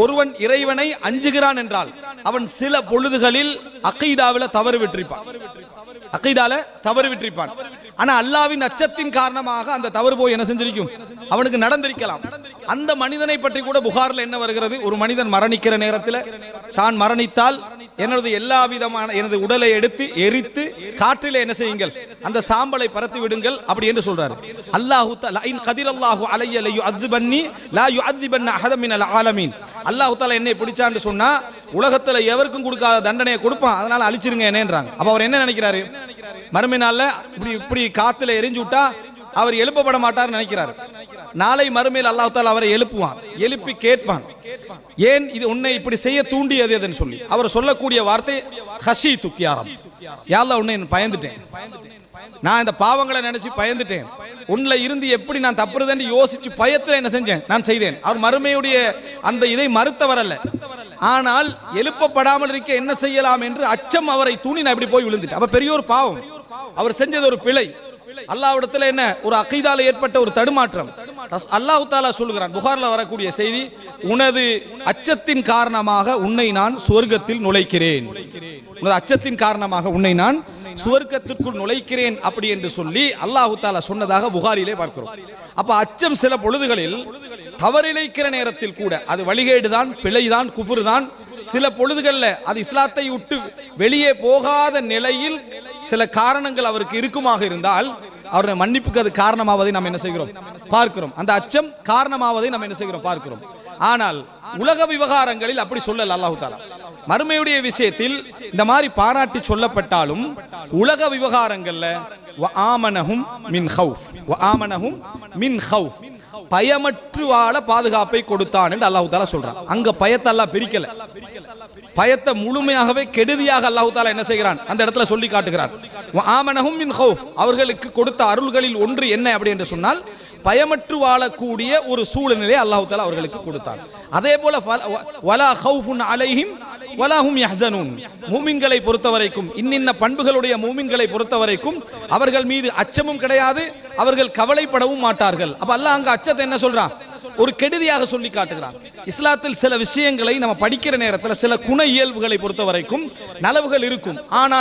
ஒருவன் இறைவனை அஞ்சுகிறான் என்றால் அவன் சில பொழுதுகளில் அகீதாவில தவறு விட்டிருப்பான். ஆனா அல்லாஹ்வின் அச்சத்தின் காரணமாக அந்த தவறு போய் என்ன செஞ்சிருக்கும், அவனுக்கு நடந்திருக்கலாம். அந்த மனிதனை பற்றி கூட புகாரில் என்ன வருகிறது, ஒரு மனிதன் மரணிக்கிற நேரத்தில் தான் மரணித்தால் எனது எல்லா விதமான எனது உடலை எடுத்து எரித்து காற்றிலே என்ன செய்யுங்கள், அந்த சாம்பலை பரத்தி விடுங்கள் அப்படி என்று சொல்றாரு. அல்லாஹு தஆலா இன் கதிரல்லாஹு அலைய லயுஅذிபன்னி லா யுஅذிபன்ன அஹத மினல் ஆலமீன். அல்லாஹு தஆலா என்னை பிடிச்சான்னு சொன்னா உலகத்துல எவருக்கும் கொடுக்காத தண்டனையை கொடுப்பான், அதனால அழிச்சிருங்க என்னன்றாங்க. அப்ப அவர் என்ன நினைக்கிறாரு, மறுமை நாள்ல இப்படி காத்துல எரிஞ்சு விட்டா அவர் எழுப்பப்பட மாட்டார் நினைக்கிறார். நாளை மறுமையில் அல்லாஹ் தஆலா அவரை எழுப்புவான், எழுப்பி கேட்பான், ஏன் இது உன்னை இப்படி செய்ய தூண்டியது எதுன்னு சொல்லி. அவர் சொல்லக்கூடிய வார்த்தை ஹஷீதுக் யா ரப், யா அல்லாஹ் உன்னை பயந்துட்டேன், நான் இந்த பாவங்களை நினைச்சு பயந்துட்டேன், உன்ல இருந்து எப்படி நான் தப்புறதுன்னு யோசிச்சு பயத்துல என்ன செஞ்சேன், நான் செய்தேன். அவர் மறுமையுடைய அந்த இதை மறுத்தவர் அல்ல, ஆனால் எழுப்பப்படாமல் இருக்க என்ன செய்யலாம் என்று அச்சம் அவரை தூணி நான் இப்படி போய் விழுந்துட்டேன். அப்ப பெரிய ஒரு பாவம், அவர் செஞ்சது ஒரு பிழை. அல்லாஹ்விடத்தில் என்ன ஒரு அகீதால ஏற்பட்ட ஒரு தடுமாற்றம். அல்லாஹ் தஆலா சொல்கிறான், புகார்ல வரக்கூடிய செய்தி, உனது அச்சத்தின் காரணமாக உன்னை நான் சுவர்க்கத்தில் நுழைக்கிறேன், உனது அச்சத்தின் காரணமாக உன்னை நான் சுவர்க்கத்திற்குள் நுழைக்கிறேன் அப்படி என்று சொல்லி அல்லாஹ் தஆலா சொன்னதாக புகாரிலே பார்க்கிறோம். அப்ப அச்சம் சில பொழுதுகளில் தவறிழைக்கிற நேரத்தில் கூட அது வழிகேடுதான், பிழைதான், குஃப்ர் தான். சில பொழுதுகளில் அது இஸ்லாத்தை விட்டு வெளியே போகாத நிலையில் சில காரணங்கள் அவருக்கு இருக்குமாக இருந்தால் அவருடைய மன்னிப்புக்கு அது காரணமாவதை நாம் என்ன செய்கிறோம், பார்க்கிறோம். அந்த அச்சம் காரணமாவதை நாம் என்ன செய்கிறோம், பார்க்கிறோம். ஆனால் உலக விவகாரங்களில் அப்படி சொல்லல அல்லாஹ் தஆலா. மறுமையுடைய விஷயத்தில் இந்த மாதிரி பாராட்டி சொல்லப்பட்டாலும் உலக விவகாரங்கள்ல வஆமனஹும் மின் ஹவுஃப் பயமற்று வாழ பாதுகாப்பை கொடுத்தான் என்று அல்லாஹ் தஆலா சொல்றான். அங்க பயத்தை அல்லாஹ் பிரிக்கல, பயத்தை முழுமையாகவே கெடுதியாக அல்லாஹ் தஆலா என்ன செய்கிறான், அந்த இடத்துல சொல்லி காட்டுகிறான். வஆமனஹும் மின் ஹவுஃப், அவர்களுக்கு கொடுத்த அருள்களில் ஒன்று என்ன அப்படி என்று சொன்னால் பயமற்று வாழக்கூடிய ஒரு சூழ்நிலையை அல்லாஹ் தஆலா அவர்களுக்கு கொடுத்தான். அதே போல வலா ஹவுஃபுன் அலைஹிம் வலா ஹும் யஹ்ஸனூன், மூமின்களை பொறுத்தவரைக்கும் இன்னின்ன பண்புகளுடைய மூமின்களை பொறுத்தவரைக்கும் அவர்கள் மீது அச்சமும் கிடையாது, அவர்கள் கவலைப்படவும் மாட்டார்கள். அப்ப அல்லாஹ் அங்க அச்சத்தை என்ன சொல்றான், ஒரு கெடுதியாக சொல்லி காட்டுகிறான். இஸ்லாத்தில் சில விஷயங்களை நம்ம படிக்கிற நேரத்தில் சில குண இயல்புகளை பொறுத்தவரைக்கும் நலவுகள் இருக்கும், ஆனா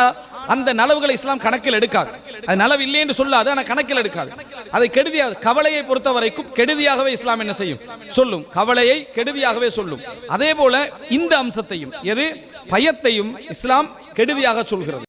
அந்த நலவுகளை இஸ்லாம் கணக்கில் எடுக்காது. அது நலவு இல்லை என்று சொல்லாது, ஆனால் கணக்கில் எடுக்காது. அதை கெடுதியாக, கவலையை பொறுத்த வரைக்கும் கெடுதியாகவே இஸ்லாம் என்ன செய்யும், சொல்லும், கவலையை கெடுதியாகவே சொல்லும். அதே போல இந்த அம்சத்தையும், எது பயத்தையும் இஸ்லாம் கெடுதியாக சொல்கிறது.